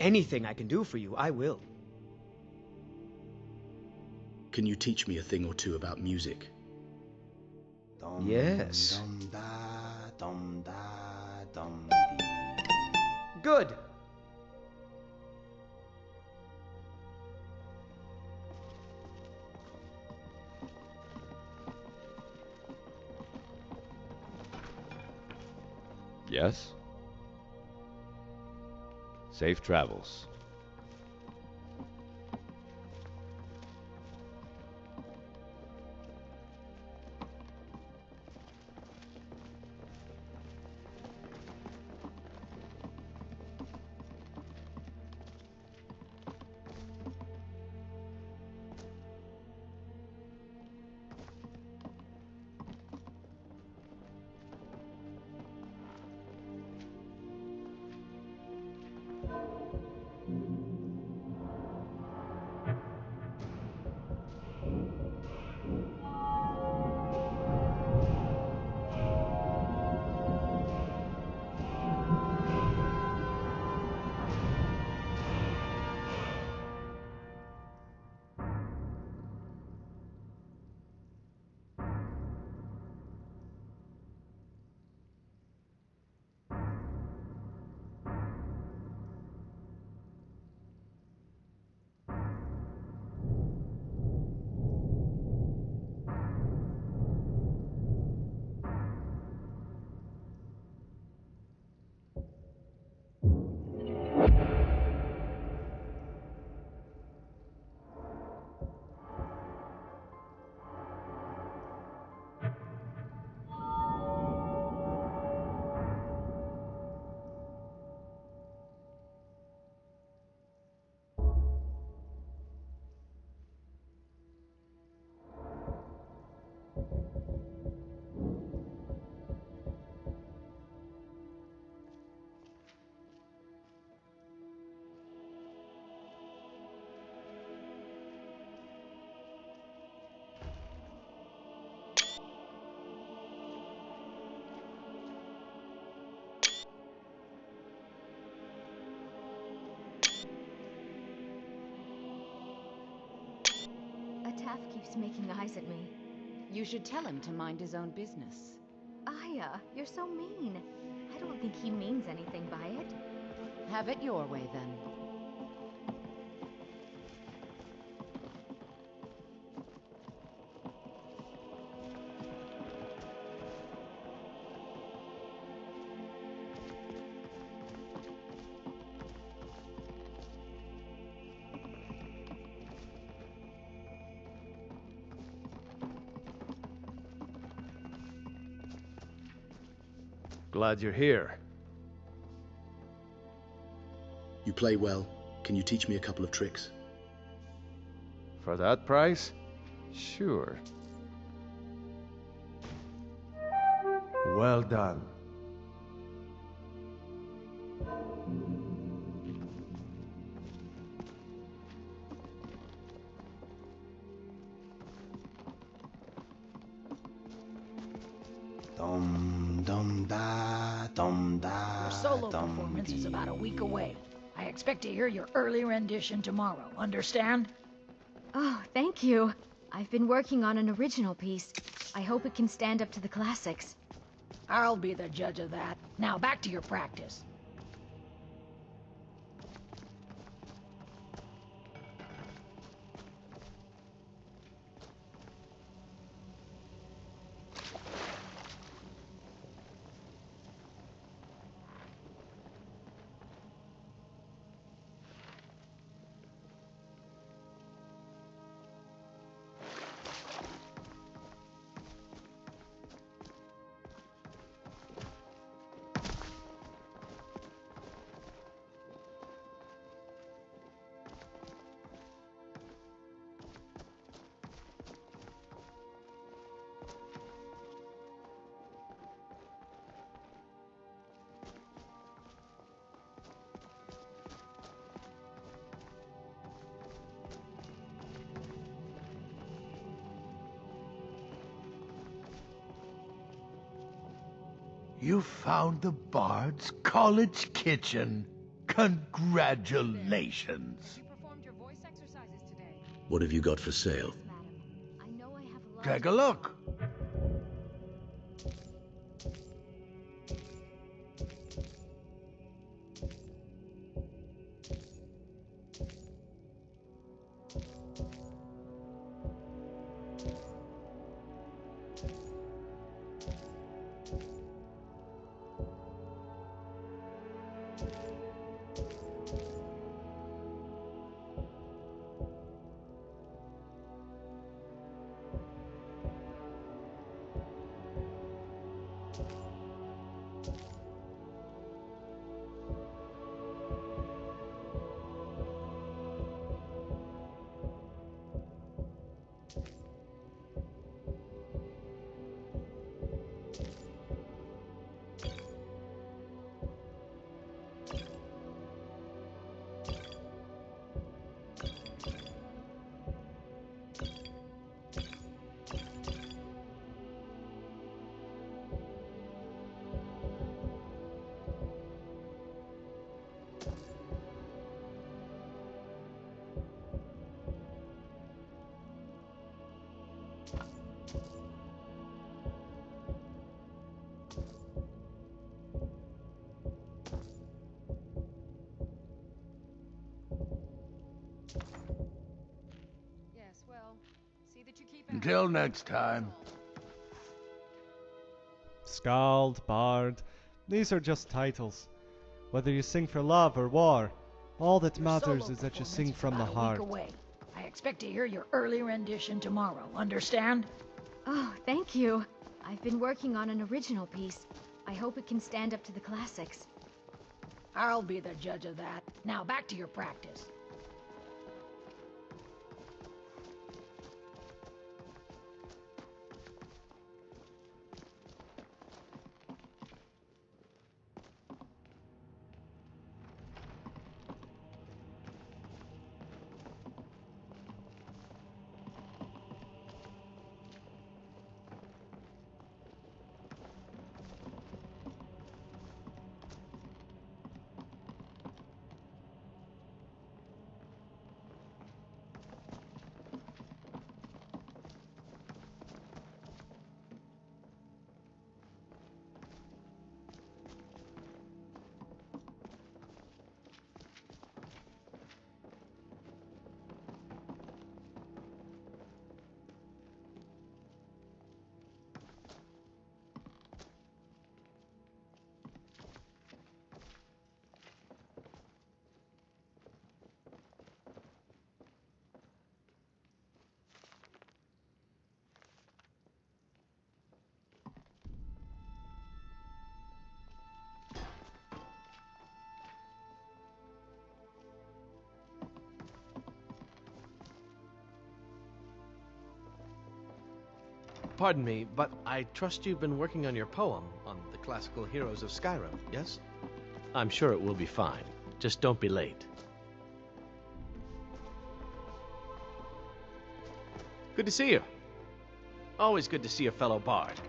anything I can do for you, I will. Can you teach me a thing or two about music? Yes. Dum da dum da dum dee. Good. Yes? Safe travels. Taff keeps making eyes at me. You should tell him to mind his own business. Aya, you're so mean. I don't think he means anything by it. Have it your way, then. Glad you're here. You play well. Can you teach me a couple of tricks? For that price? Sure. Well done. Dum dum da dum da. Your solo dum performance is dee. about a week away. I expect to hear your early rendition tomorrow, understand? Oh, thank you. I've been working on an original piece. I hope it can stand up to the classics. I'll be the judge of that. Now back to your practice. You found the Bard's college kitchen. Congratulations. What have you got for sale? Madam, I know I have a lot Take a look. Yes, well, see that you keep Until next time. Skald, Bard, these are just titles. Whether you sing for love or war, all that Your matters solo is that you performance sing is from the about a heart. week away. I expect to hear your early rendition tomorrow. Understand? Oh, thank you. I've been working on an original piece. I hope it can stand up to the classics. I'll be the judge of that. Now back to your practice. Pardon me, but I trust you've been working on your poem on the classical heroes of Skyrim, yes? I'm sure it will be fine. Just don't be late. Good to see you. Always good to see a fellow bard.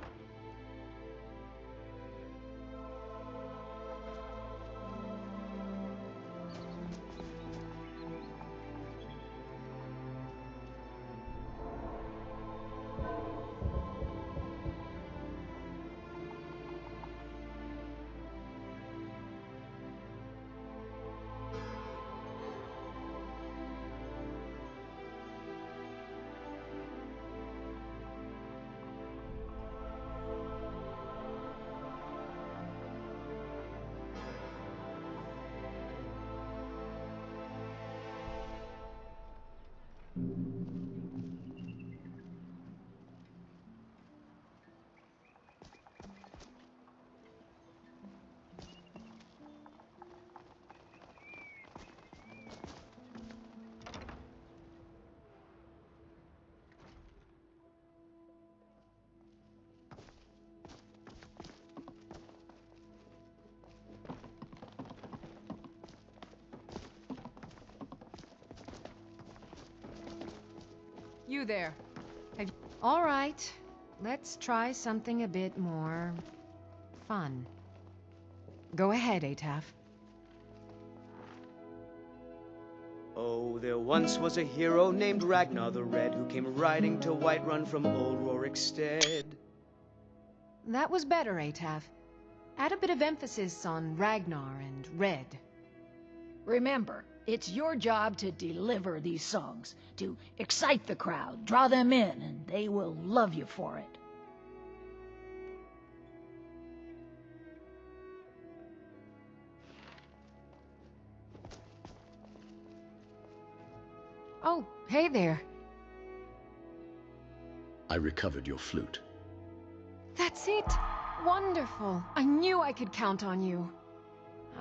You there. All right. Let's try something a bit more fun. Go ahead, Ataf. Oh, there once was a hero named Ragnar the Red who came riding to Whiterun from old Rorikstead. That was better, Atav. Add a bit of emphasis on Ragnar and Red. Remember, it's your job to deliver these songs, to excite the crowd, draw them in, and they will love you for it. Oh, hey there. I recovered your flute. That's it! Wonderful! I knew I could count on you.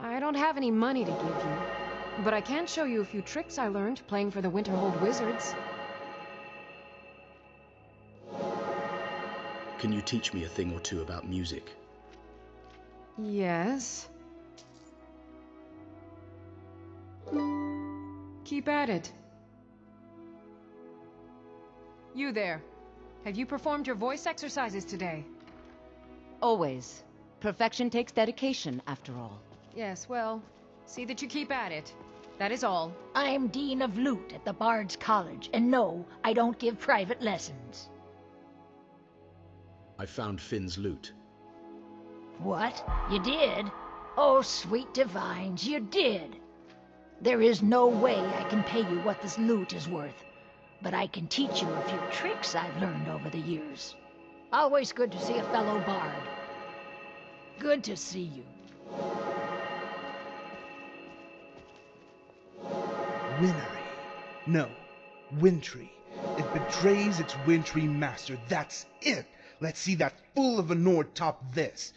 I don't have any money to give you, but I can show you a few tricks I learned playing for the Winterhold Wizards. Can you teach me a thing or two about music? Yes. Keep at it. You there. Have you performed your voice exercises today? Always. Perfection takes dedication, after all. Yes, well, see that you keep at it. That is all. I'm Dean of Lute at the Bard's College, and no, I don't give private lessons. I found Finn's lute. What? You did? Oh, sweet divines, you did. There is no way I can pay you what this lute is worth, but I can teach you a few tricks I've learned over the years. Always good to see a fellow bard. Good to see you. Winnery. No, wintry. It betrays its wintry master. That's it. Let's see that fool of a Nord top this.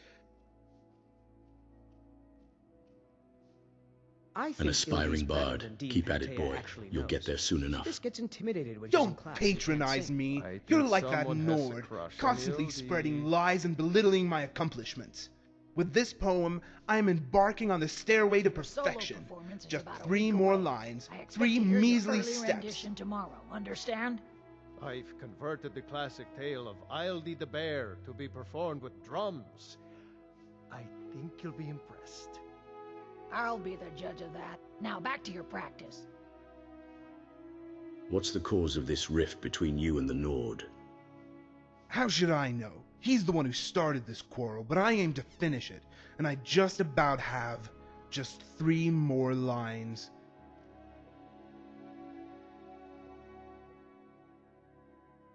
An aspiring bard. Keep at it, boy. You'll get there soon enough. This gets intimidated when she's in Don't class. patronize me. I You're think like that someone has a Nord, crush on constantly you, spreading the- lies and belittling my accomplishments. With this poem, I am embarking on the stairway to perfection. performance is Just about a 3 week more away. lines, I expect 3 to hear your measly early steps. rendition tomorrow, understand? I've converted the classic tale of Ildi the Bear to be performed with drums. I think you'll be impressed. I'll be the judge of that. Now back to your practice. What's the cause of this rift between you and the Nord? How should I know? He's the one who started this quarrel, but I aim to finish it, and I just about have. Just 3 more lines.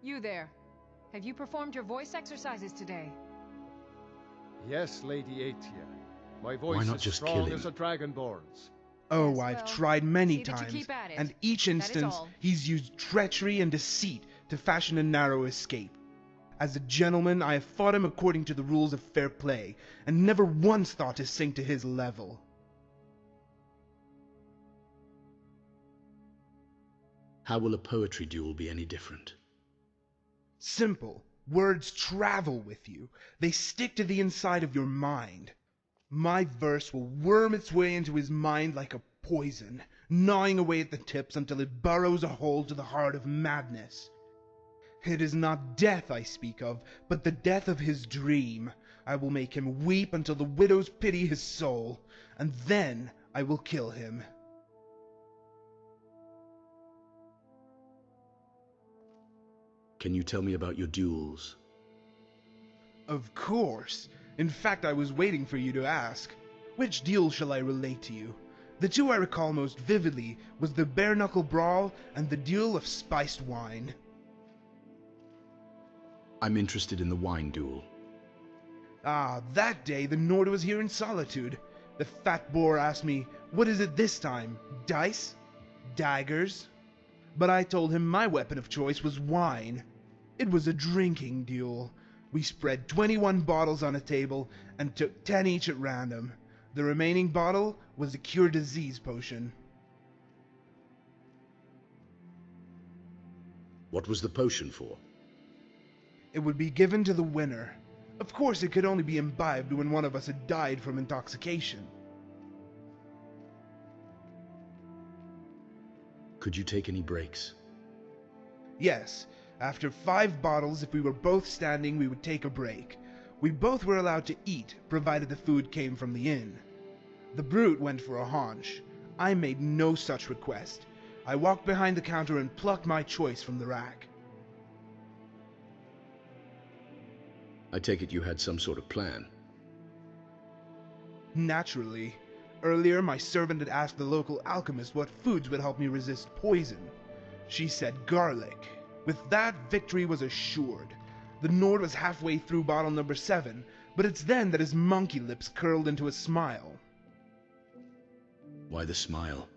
You there. Have you performed your voice exercises today? Yes, Lady Atia. My Why voice not is just kill strong him? as a dragonborn's. Oh, Yes, I've well, tried many see that you times, keep at it. and each That is instance all. he's used treachery and deceit to fashion a narrow escape. As a gentleman, I have fought him according to the rules of fair play, and never once thought to sink to his level. How will a poetry duel be any different? Simple. Words travel with you. They stick to the inside of your mind. My verse will worm its way into his mind like a poison, gnawing away at the tips until it burrows a hole to the heart of madness. It is not death I speak of, but the death of his dream. I will make him weep until the widows pity his soul, and then I will kill him. Can you tell me about your duels? Of course. In fact, I was waiting for you to ask. Which duel shall I relate to you? The 2 I recall most vividly was the bare-knuckle brawl and the duel of spiced wine. I'm interested in the wine duel. Ah, that day the Nord was here in solitude. The fat boar asked me, "What is it this time? Dice? Daggers?" But I told him my weapon of choice was wine. It was a drinking duel. We spread 21 bottles on a table and took 10 each at random. The remaining bottle was a cure disease potion. What was the potion for? It would be given to the winner. Of course, it could only be imbibed when one of us had died from intoxication. Could you take any breaks? Yes, after 5 bottles, if we were both standing, we would take a break. We both were allowed to eat, provided the food came from the inn. The brute went for a haunch. I made no such request. I walked behind the counter and plucked my choice from the rack. I take it you had some sort of plan. Naturally. Earlier, my servant had asked the local alchemist what foods would help me resist poison. She said garlic. With that, victory was assured. The Nord was halfway through bottle number 7, but it's then that his monkey lips curled into a smile. Why the smile?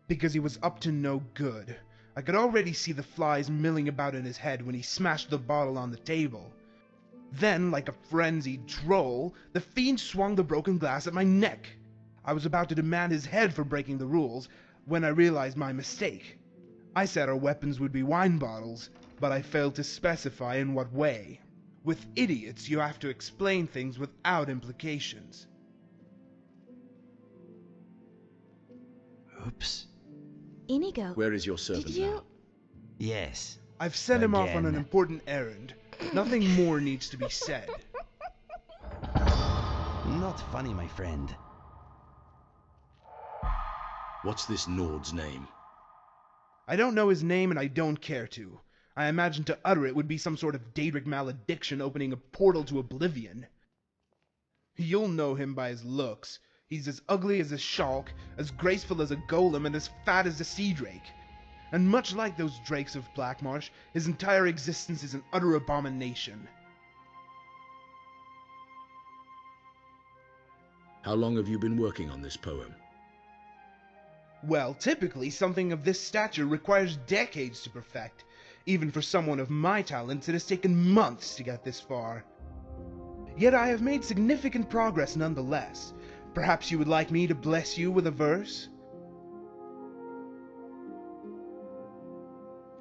Because he was up to no good. I could already see the flies milling about in his head when he smashed the bottle on the table. Then, like a frenzied troll, the fiend swung the broken glass at my neck. I was about to demand his head for breaking the rules, when I realized my mistake. I said our weapons would be wine bottles, but I failed to specify in what way. With idiots, you have to explain things without implications. Oops. Inigo. Where is your servant Did you? now? Yes. I've sent him off on an Again. important errand. Nothing more needs to be said. Not funny, my friend. What's this Nord's name? I don't know his name and I don't care to. I imagine to utter it would be some sort of Daedric malediction opening a portal to oblivion. You'll know him by his looks. He's as ugly as a Shulk, as graceful as a golem, and as fat as a sea drake. And much like those drakes of Blackmarsh, his entire existence is an utter abomination. How long have you been working on this poem? Well, typically, something of this stature requires decades to perfect. Even for someone of my talents, it has taken months to get this far. Yet I have made significant progress nonetheless. Perhaps you would like me to bless you with a verse?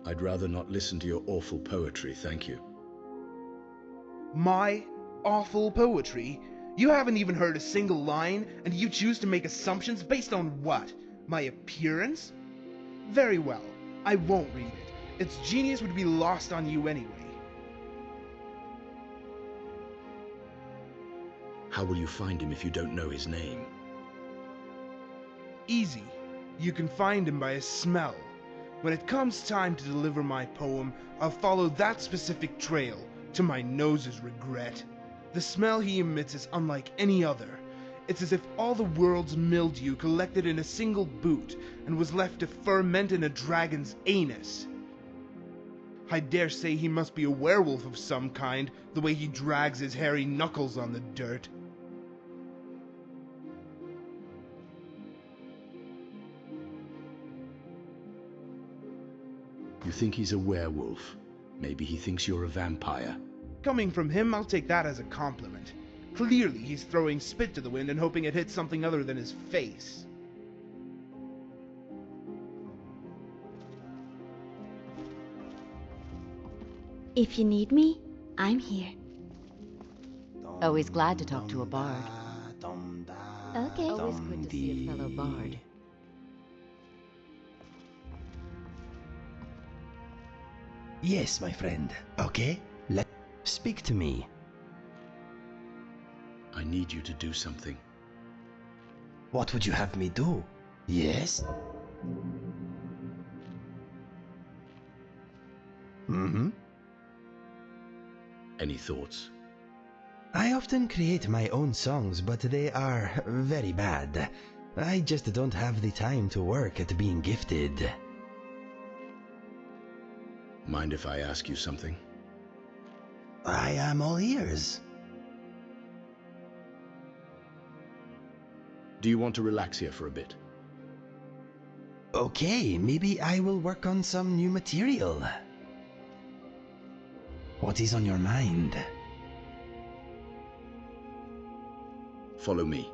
I'd rather not listen to your awful poetry, thank you. My awful poetry? You haven't even heard a single line, and you choose to make assumptions based on what? My appearance? Very well, I won't read it. Its genius would be lost on you anyway. How will you find him if you don't know his name? Easy. You can find him by his smell. When it comes time to deliver my poem, I'll follow that specific trail, to my nose's regret. The smell he emits is unlike any other. It's as if all the world's mildew collected in a single boot and was left to ferment in a dragon's anus. I dare say he must be a werewolf of some kind, the way he drags his hairy knuckles on the dirt. You think he's a werewolf? Maybe he thinks you're a vampire. Coming from him, I'll take that as a compliment. Clearly, he's throwing spit to the wind and hoping it hits something other than his face. If you need me, I'm here. Always glad to talk to a bard. Okay. Always good to see a fellow bard. Yes, my friend. Okay, speak to me. I need you to do something. What would you have me do? Yes? Mm-hmm. Any thoughts? I often create my own songs, but they are very bad. I just don't have the time to work at being gifted. Mind if I ask you something? I am all ears. Do you want to relax here for a bit? Okay, maybe I will work on some new material. What is on your mind? Follow me.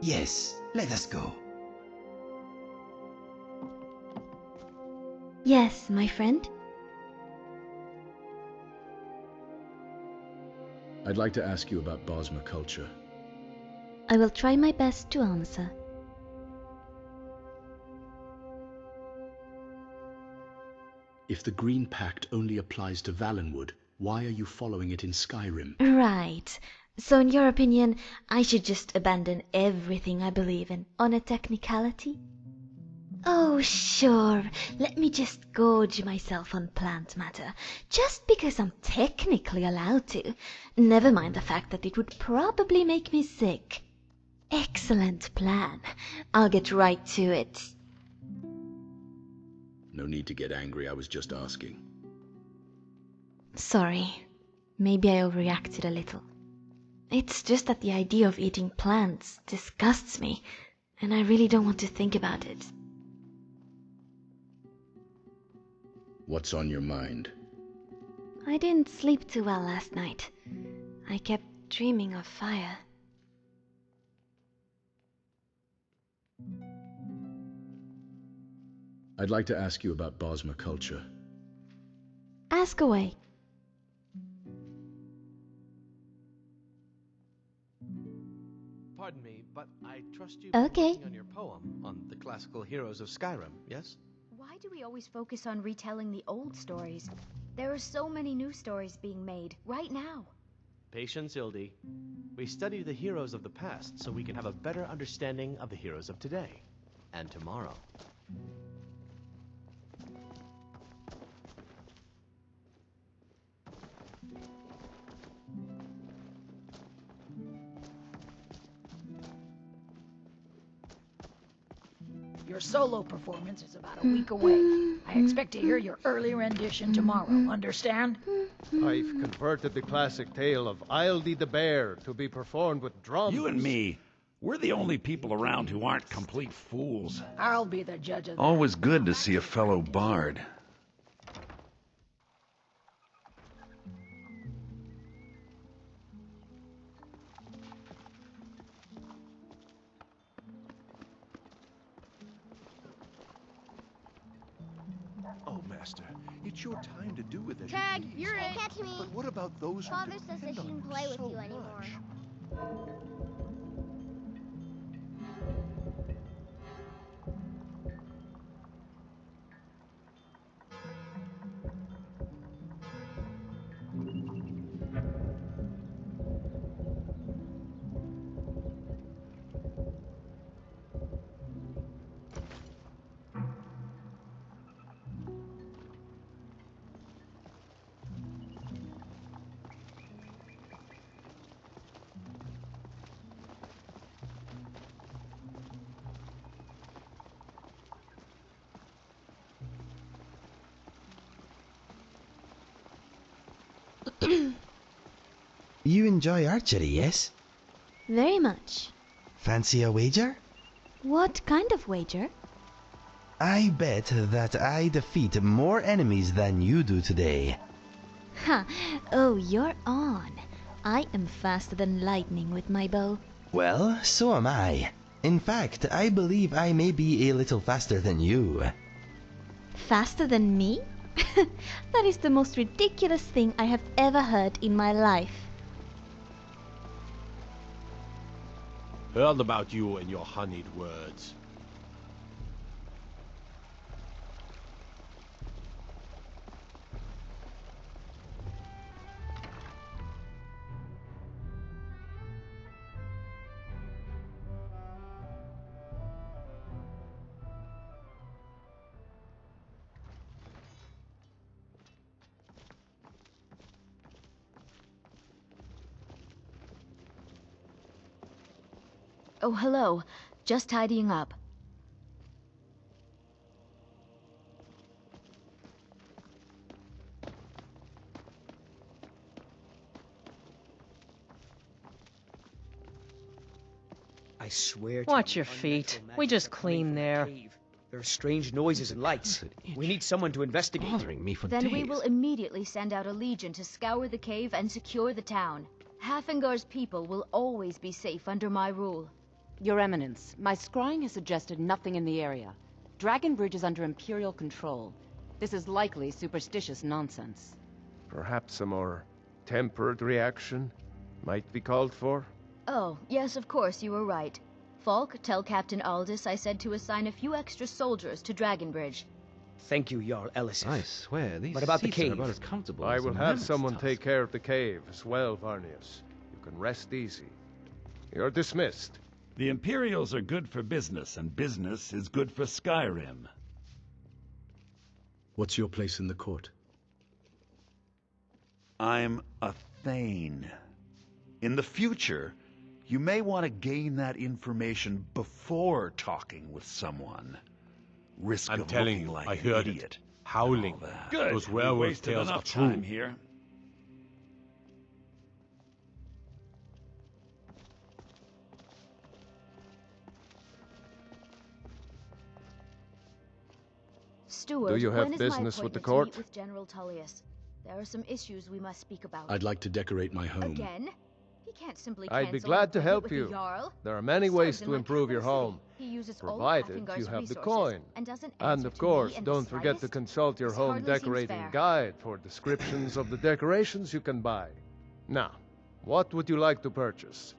Yes, let us go. Yes, my friend. I'd like to ask you about Bosmer culture. I will try my best to answer. If the Green Pact only applies to Valenwood, why are you following it in Skyrim? Right. So in your opinion, I should just abandon everything I believe in on a technicality? Oh, sure. Let me just gorge myself on plant matter, just because I'm technically allowed to. Never mind the fact that it would probably make me sick. Excellent plan. I'll get right to it. No need to get angry, I was just asking. Sorry. Maybe I overreacted a little. It's just that the idea of eating plants disgusts me, and I really don't want to think about it. What's on your mind? I didn't sleep too well last night. I kept dreaming of fire. I'd like to ask you about Bosma culture. Ask away. Pardon me, but I trust you've Okay. been working on your poem on the classical heroes of Skyrim, yes? Why do we always focus on retelling the old stories? There are so many new stories being made, right now. Patience, Hildy. We study the heroes of the past so we can have a better understanding of the heroes of today and tomorrow. Your solo performance is about a week away. I expect to hear your early rendition tomorrow, understand? I've converted the classic tale of Aldmeri the Bear to be performed with drums. You and me, we're the only people around who aren't complete fools. I'll be the judge of that. Always good to see a fellow bard. Oh, Master, it's your time to do with as Tag, you please. you're it. Catch me. But what about those Father who says I depend on shouldn't you play with so you anymore. much? You enjoy archery, yes? Very much. Fancy a wager? What kind of wager? I bet that I defeat more enemies than you do today. Ha! Oh, you're on. I am faster than lightning with my bow. Well, so am I. In fact, I believe I may be a little faster than you. Faster than me? That is the most ridiculous thing I have ever heard in my life. Heard about you and your honeyed words. Oh, hello. Just tidying up. I swear to Watch you, your feet. We just cleaned there. there are strange noises and lights. We need someone to investigate. Bothering me for Then days. we will immediately send out a legion to scour the cave and secure the town. Hafengar's people will always be safe under my rule. Your Eminence, my scrying has suggested nothing in the area. Dragon Bridge is under Imperial control. This is likely superstitious nonsense. Perhaps a more tempered reaction might be called for? Oh, yes, of course, you were right. Falk, tell Captain Aldis I said to assign a few extra soldiers to Dragonbridge. Thank you, Jarl Ellison. I swear, these What about the seats cave? are about as comfortable I as will a have mammoth's someone tusk. take care of the cave as well, Varnius. You can rest easy. You're dismissed. The Imperials are good for business, and business is good for Skyrim. What's your place in the court? I'm a Thane. In the future, you may want to gain that information before talking with someone. Risk I'm of telling looking you, like I an heard idiot. it. Howling. Good. Those We werewolf wasted tales are enough true. time here. Steward, Do you have when is business my with the appointment court? to meet with General Tullius? There are some issues we must speak about. I'd like to decorate my home. Again? He can't simply I'd be cancel glad an to appointment help with the you. Jarl. There are many He ways serves in to my improve your capital home, city. He uses all provided Hafengar's you have the resources coin. and doesn't And answer of to course, me in the don't forget to slightest. consult your This home hardly seems decorating fair. guide for descriptions of the decorations you can buy. Now, what would you like to purchase?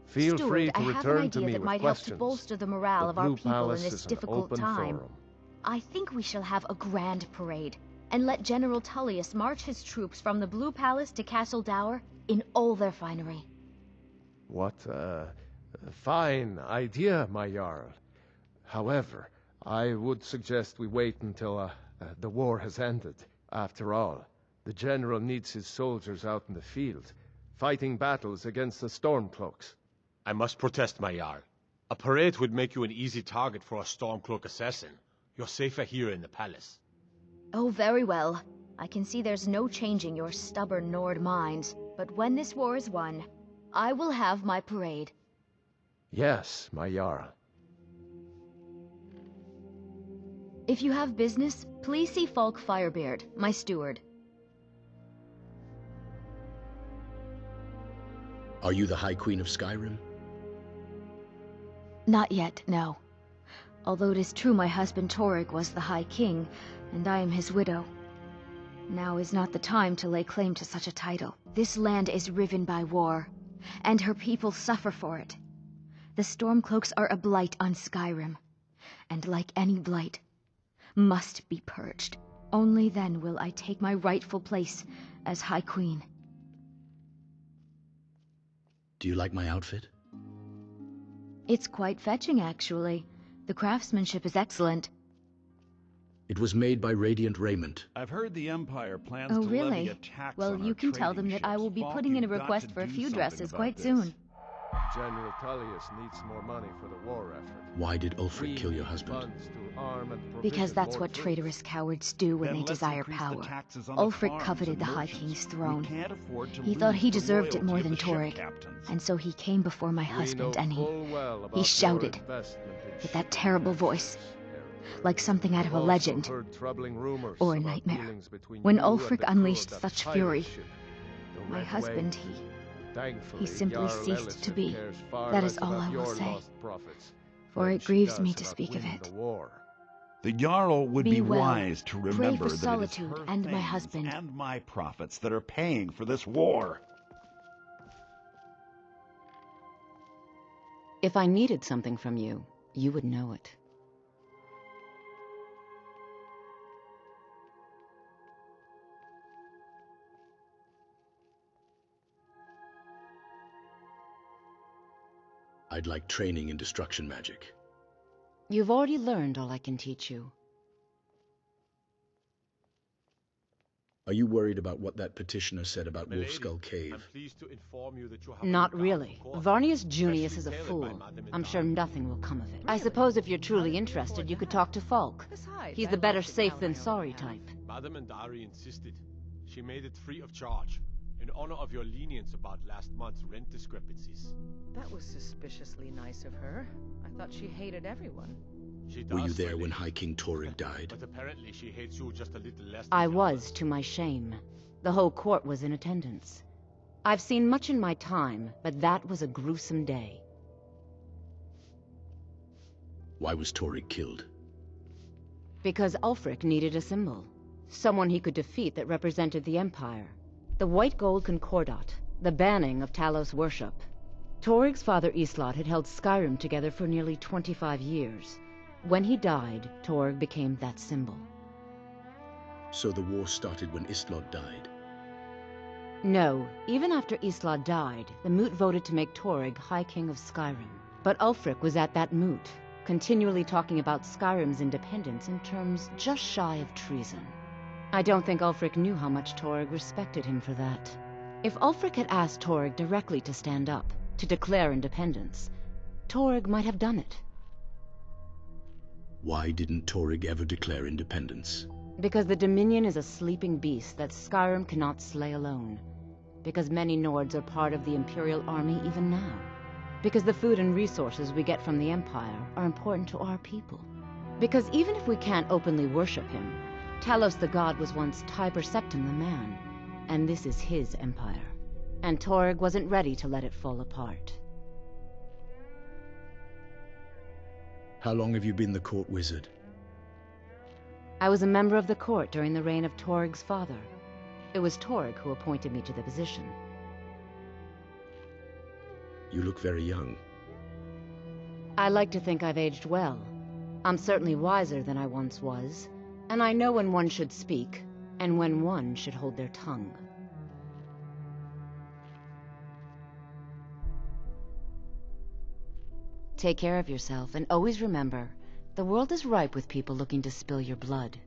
Feel Steward, free to I have an return idea to me that with might help to questions. bolster the morale The of our Blue people Palace in this is an difficult open time. forum. I think we shall have a grand parade, and let General Tullius march his troops from the Blue Palace to Castle Dower in all their finery. What a fine idea, my Jarl. However, I would suggest we wait until the war has ended. After all, the General needs his soldiers out in the field, fighting battles against the Stormcloaks. I must protest, my Jarl. A parade would make you an easy target for a Stormcloak assassin. You're safer here in the palace. Oh, very well. I can see there's no changing your stubborn Nord minds. But when this war is won, I will have my parade. Yes, my Jarl. If you have business, please see Falk Firebeard, my steward. Are you the High Queen of Skyrim? Not yet, no. Although it is true my husband Torrig was the High King, and I am his widow. Now is not the time to lay claim to such a title. This land is riven by war, and her people suffer for it. The Stormcloaks are a blight on Skyrim, and like any blight, must be purged. Only then will I take my rightful place as High Queen. Do you like my outfit? It's quite fetching, actually. The craftsmanship is excellent. It was made by Radiant Raiment. I've heard the Empire plans Oh, to levy really? a tax Well, on you our can tell them trading that I will be ships. putting in a You've got request to for a do few something dresses about quite this. soon. General Tullius needs more money for the war effort. Why did Ulfric We kill your need husband? funds to arm and Because provision that's more what troops. traitorous cowards do when Then they let's desire increase the power. taxes on the Ulfric farms coveted and the High merchants. King's We throne. can't afford to He thought lose he the deserved it loyalty more of than the ship Torrig, captains. and so he came before my We husband, know and full well about he your shouted investment in with that ship terrible builders, voice, Eric. like something out of I've a also legend, heard troubling rumors or a about nightmare. dealings between When you and Ulfric the crew unleashed of that such pirate fury, ship, the my Red husband, Wave. he Thankfully, simply Jarl ceased to Elisif be. cares far That less is all about I will your say. lost profits For than it she grieves does me to about speak of winning it. the war. The Jarl would Be be well. wise to Pray remember for that it is solitude her and my thanes husband. and my profits that are paying for this war. If I needed something from you, you would know it. I'd like training in destruction magic. You've already learned all I can teach you. Are you worried about what that petitioner said about Milady, Wolfskull Cave? I'm pleased to inform you that you have Not a new guard really. of course, Varnius Junius especially is a tailored fool. by Madame I'm sure Indari. nothing will come of it. I suppose if you're truly interested, you could talk to Falk. He's the better safe than sorry type. Madame Indari insisted. She made it free of charge, in honor of your lenience about last month's rent discrepancies. That was suspiciously nice of her. I thought she hated everyone. She Were you does, there my when lady. High King Torrig died? But apparently she hates you just a little less than I the was, others. to my shame. The whole court was in attendance. I've seen much in my time, but that was a gruesome day. Why was Torrig killed? Because Ulfric needed a symbol. Someone he could defeat that represented the Empire. The White Gold Concordat, the banning of Talos worship. Torrig's father Islot had held Skyrim together for nearly 25 years. When he died, Torrig became that symbol. So the war started when Istlod died. No, even after Isla died, the Moot voted to make Torygg High King of Skyrim. But Ulfric was at that Moot, continually talking about Skyrim's independence in terms just shy of treason. I don't think Ulfric knew how much Torygg respected him for that. If Ulfric had asked Torygg directly to stand up, to declare independence, Torygg might have done it. Why didn't Torygg ever declare independence? Because the Dominion is a sleeping beast that Skyrim cannot slay alone. Because many Nords are part of the Imperial Army even now. Because the food and resources we get from the Empire are important to our people. Because even if we can't openly worship him, Talos the God was once Tiber Septim the man, and this is his empire. And Torygg wasn't ready to let it fall apart. How long have you been the court wizard? I was a member of the court during the reign of Torygg's father. It was Torygg who appointed me to the position. You look very young. I like to think I've aged well. I'm certainly wiser than I once was, and I know when one should speak, and when one should hold their tongue. Take care of yourself, and always remember, the world is ripe with people looking to spill your blood.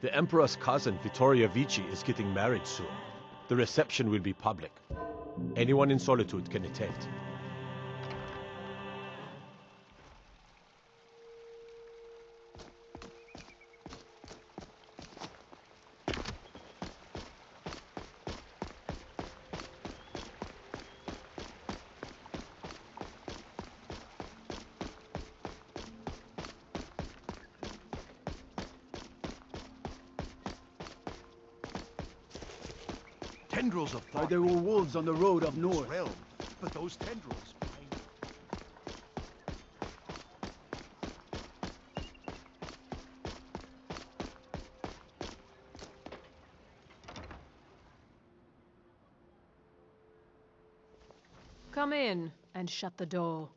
The Emperor's cousin, Vittoria Vici, is getting married soon. The reception will be public. Anyone in Solitude can attend. Tendrils of thought. There were wolves on the road up north. Realm, but those tendrils. Come in and shut the door.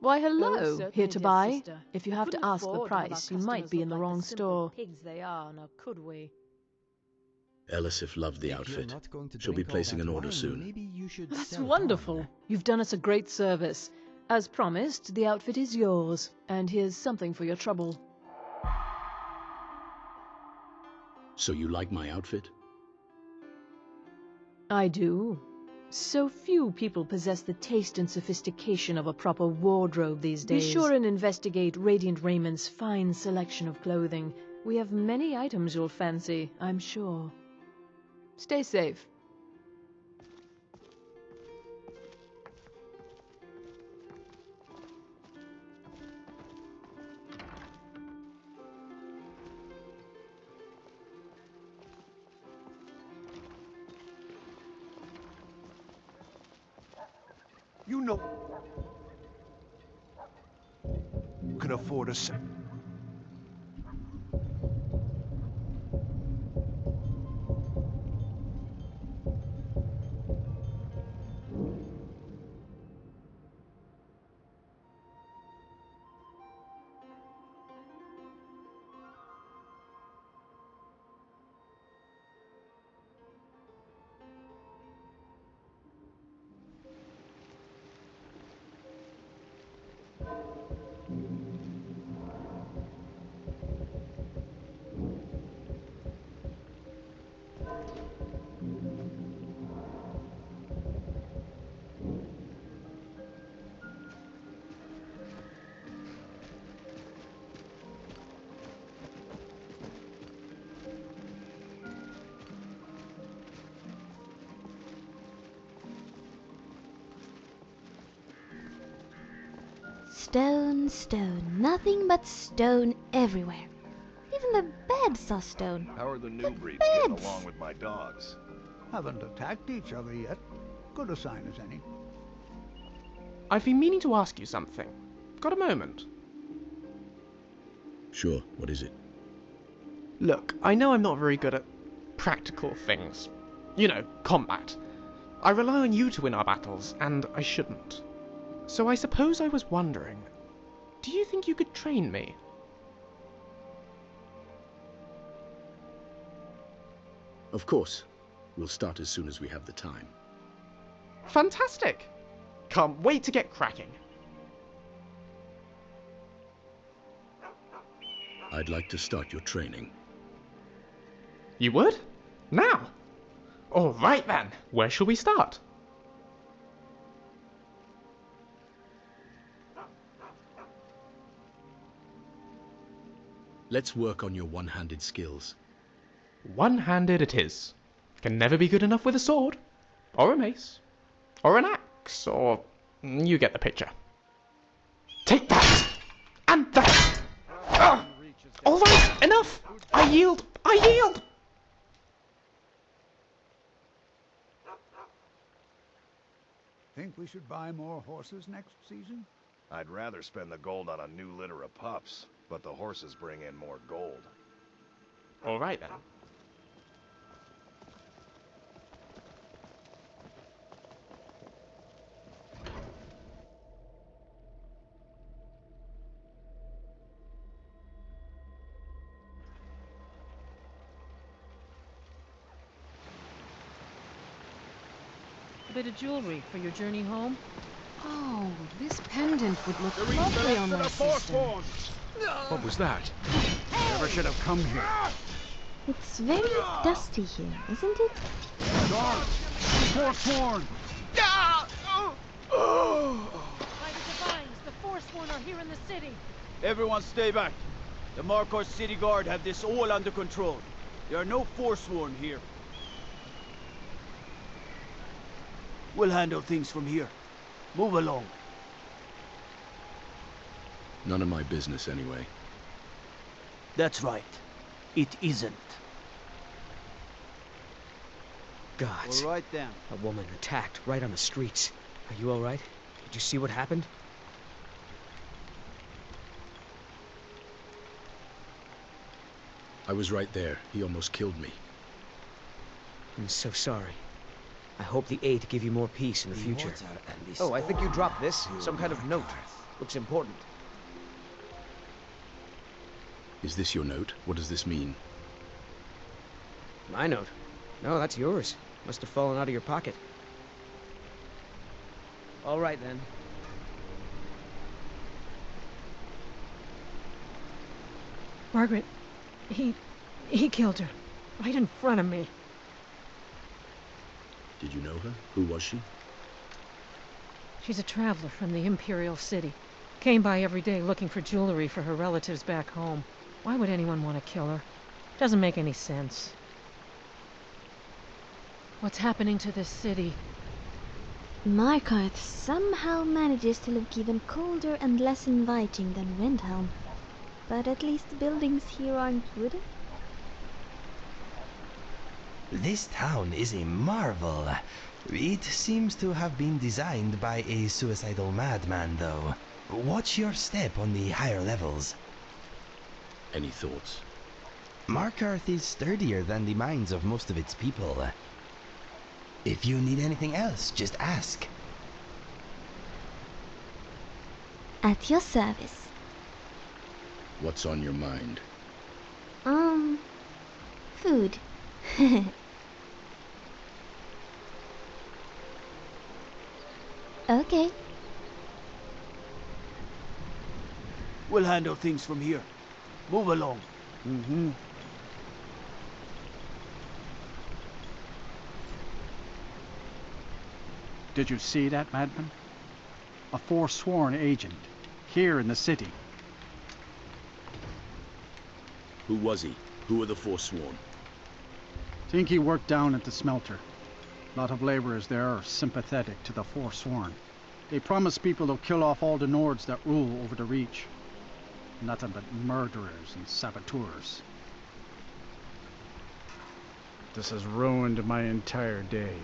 Why, hello. Clothes, Here to buy? sister. If you have to Couldn't ask the afford to have price, our you might customers be in the look like wrong simple store. Pigs they are, now could we? Elisif loved the outfit. She'll be placing an order soon. That's wonderful. You've done us a great service. As promised, the outfit is yours. And here's something for your trouble. So you like my outfit? I do. So few people possess the taste and sophistication of a proper wardrobe these days. Be sure and investigate Radiant Raymond's fine selection of clothing. We have many items you'll fancy, I'm sure. Stay safe. You know, you can afford a Stone, stone, nothing but stone everywhere. Even the beds are stone. How are the new breeds beds! getting along with my dogs? Haven't attacked each other yet. Good a sign as any. I've been meaning to ask you something. Got a moment? Sure, what is it? Look, I know I'm not very good at practical things. You know, combat. I rely on you to win our battles, and I shouldn't. So I suppose I was wondering, do you think you could train me? Of course. We'll start as soon as we have the time. Fantastic! Can't wait to get cracking. I'd like to start your training. You would? Now? All right then, where shall we start? Let's work on your one-handed skills. One-handed it is. Can never be good enough with a sword, or a mace, or an axe, or... you get the picture. Take that! And that! All right, enough! I yield! I yield! Think we should buy more horses next season? I'd rather spend the gold on a new litter of pups, but the horses bring in more gold. All right then. A bit of jewelry for your journey home? Oh, this pendant would look lovely on my sister. What was that? Never should have come here. It's very dusty here, isn't it? Guards! Forsworn! By the divines, the Forsworn are here in the city. Everyone stay back. The Markarth City Guard have this all under control. There are no Forsworn here. We'll handle things from here. Move along. None of my business anyway. That's right. It isn't. Gods. All right then. A woman attacked right on the streets. Are you all right? Did you see what happened? I was right there. He almost killed me. I'm so sorry. I hope the aid give you more peace in the future. Oh, I think you dropped this. Some kind of note. Looks important. Is this your note? What does this mean? My note? No, that's yours. Must have fallen out of your pocket. All right, then. Margaret, he killed her. Right in front of me. Did you know her? Who was she? She's a traveler from the Imperial City. Came by every day looking for jewelry for her relatives back home. Why would anyone want to kill her? Doesn't make any sense. What's happening to this city? Markarth somehow manages to look even colder and less inviting than Windhelm. But at least the buildings here aren't wooden. This town is a marvel. It seems to have been designed by a suicidal madman, though. Watch your step on the higher levels. Any thoughts? Markarth is sturdier than the minds of most of its people. If you need anything else, just ask. At your service. What's on your mind? Food. Okay. We'll handle things from here. Move along. Mm-hmm. Did you see that madman? A forsworn agent, here in the city. Who was he? Who are the forsworn? Think he worked down at the smelter. A lot of laborers there are sympathetic to the forsworn. They promise people they'll kill off all the Nords that rule over the Reach. Nothing but murderers and saboteurs. This has ruined my entire day.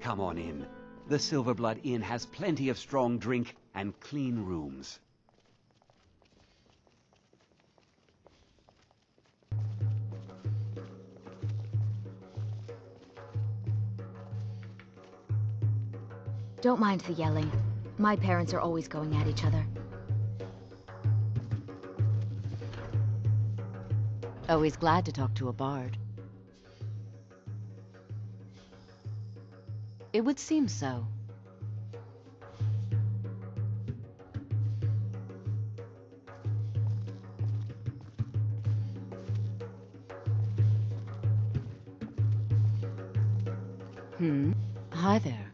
Come on in. The Silverblood Inn has plenty of strong drink and clean rooms. Don't mind the yelling. My parents are always going at each other. Always glad to talk to a bard. It would seem so. Hi there.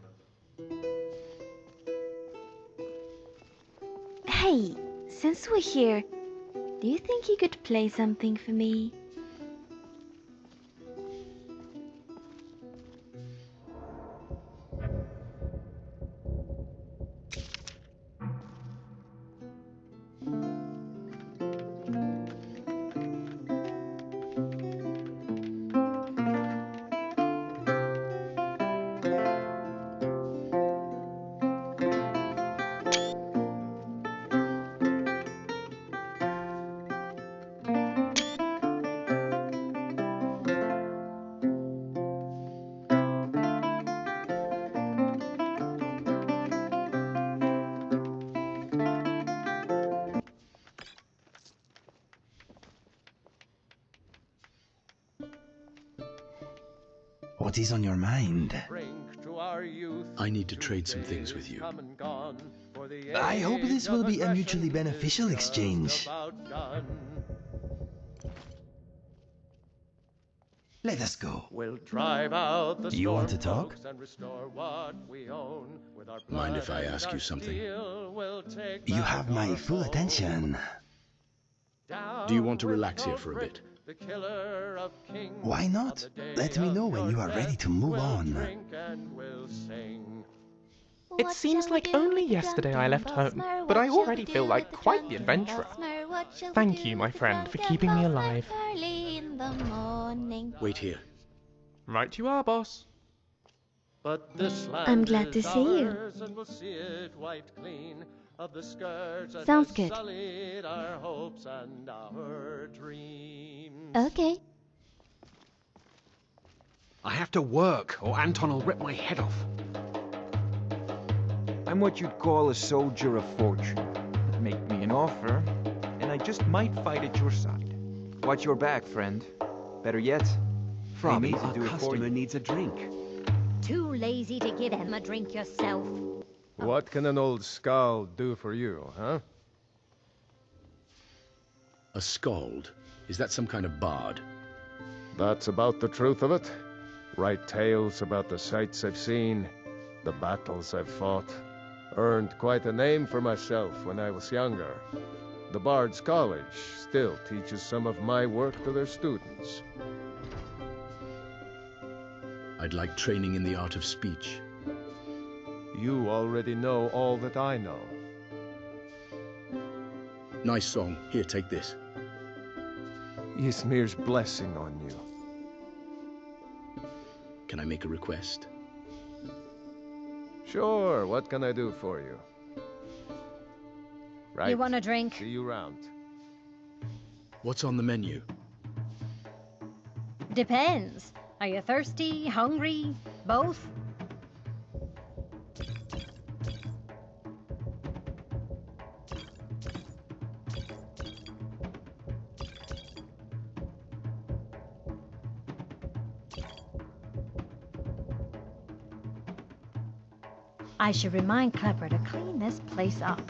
Hey, since we're here, do you think you could play something for me? What is on your mind? I need to trade some things with you. I hope this will be a mutually beneficial exchange. Let us go. You want to talk? Mind if I ask you something? You have my full attention. Do you want to relax here for a bit? Why not? Let me know when you are ready to move on. It seems like only yesterday I left home, but I already feel like quite the adventurer. Thank you, my friend, for keeping me alive. Wait here. Right you are, boss. I'm glad to see you. Sounds good. Okay. I have to work, or Anton will rip my head off. I'm what you'd call a soldier of fortune. Make me an offer, and I just might fight at your side. Watch your back, friend. Better yet, Frobby, our customer needs a drink. Too lazy to give him a drink yourself. What can an old skald do for you, huh? A skald? Is that some kind of bard? That's about the truth of it. Write tales about the sights I've seen, the battles I've fought. Earned quite a name for myself when I was younger. The Bard's College still teaches some of my work to their students. I'd like training in the art of speech. You already know all that I know. Nice song. Here, take this. Ysmir's blessing on you. Can I make a request? Sure, what can I do for you? Right. You want a drink? See you round. What's on the menu? Depends. Are you thirsty, hungry, both? I should remind Klepper to clean this place up.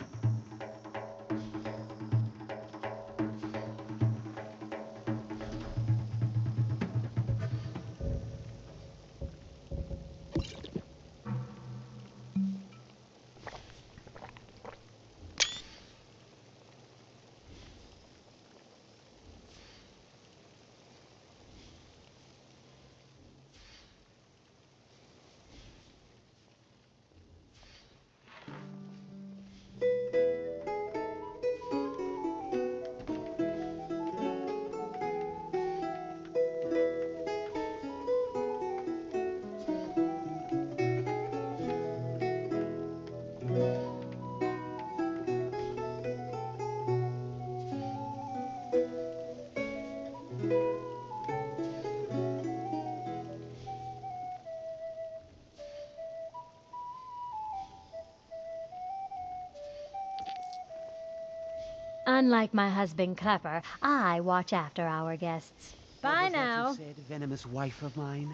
Unlike my husband Clepper, I watch after our guests. Bye What was now. that you said, venomous wife of mine?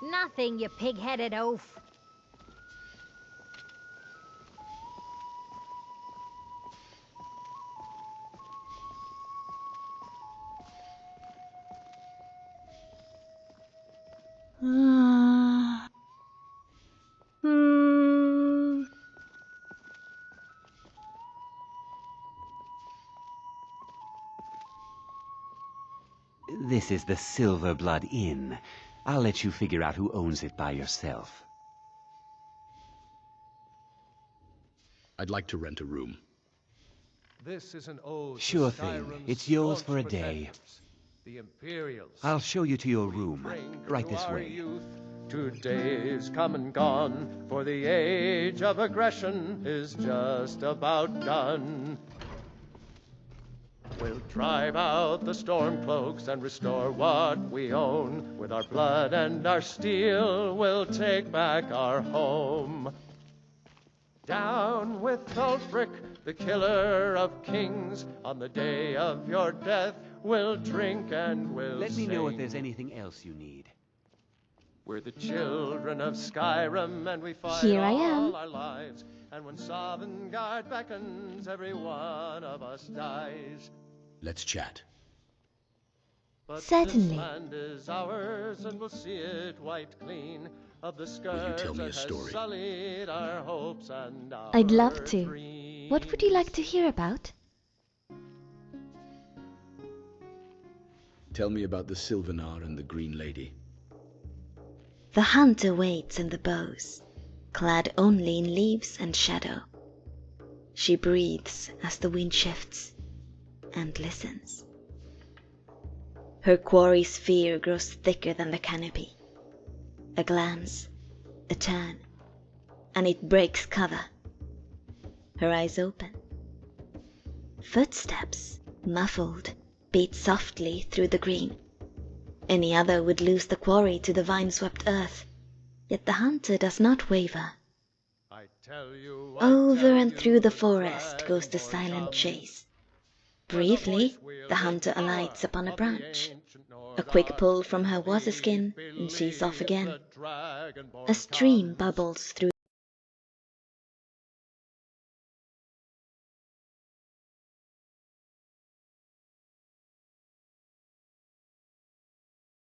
Nothing, you pig-headed oaf. This is the Silver Blood Inn. I'll let you figure out who owns it by yourself. I'd like to rent a room. This is an ode to Sure thing. Skyrim's It's yours staunch for a day. protectors, the Imperials. I'll show you to your room. Right this Our way. youth, 2 days come and gone, for the age of aggression is just about done. We'll drive out the Stormcloaks and restore what we own. With our blood and our steel, we'll take back our home. Down with Ulfric, the killer of kings. On the day of your death, we'll drink and we'll Let me know if sing. there's anything else you need. We're the children of Skyrim, and we fight Here I all am. our lives. And when Sovngarde beckons, every one of us dies. Let's chat. But Certainly. this land is ours, and we'll see it wiped clean of the Will you scourge tell me that a has story? sullied our hopes and our I'd love to. dreams. What would you like to hear about? Tell me about the Sylvanar and the Green Lady. The hunter waits in the boughs, clad only in leaves and shadow. She breathes as the wind shifts, and listens. Her quarry's fear grows thicker than the canopy. A glance, a turn, and it breaks cover. Her eyes open. Footsteps, muffled, beat softly through the green. Any other would lose the quarry to the vine-swept earth, yet the hunter does not waver. Over and through the forest goes the silent chase. Briefly, the hunter alights upon a branch. A quick pull from her waterskin, and she's off again. A stream bubbles through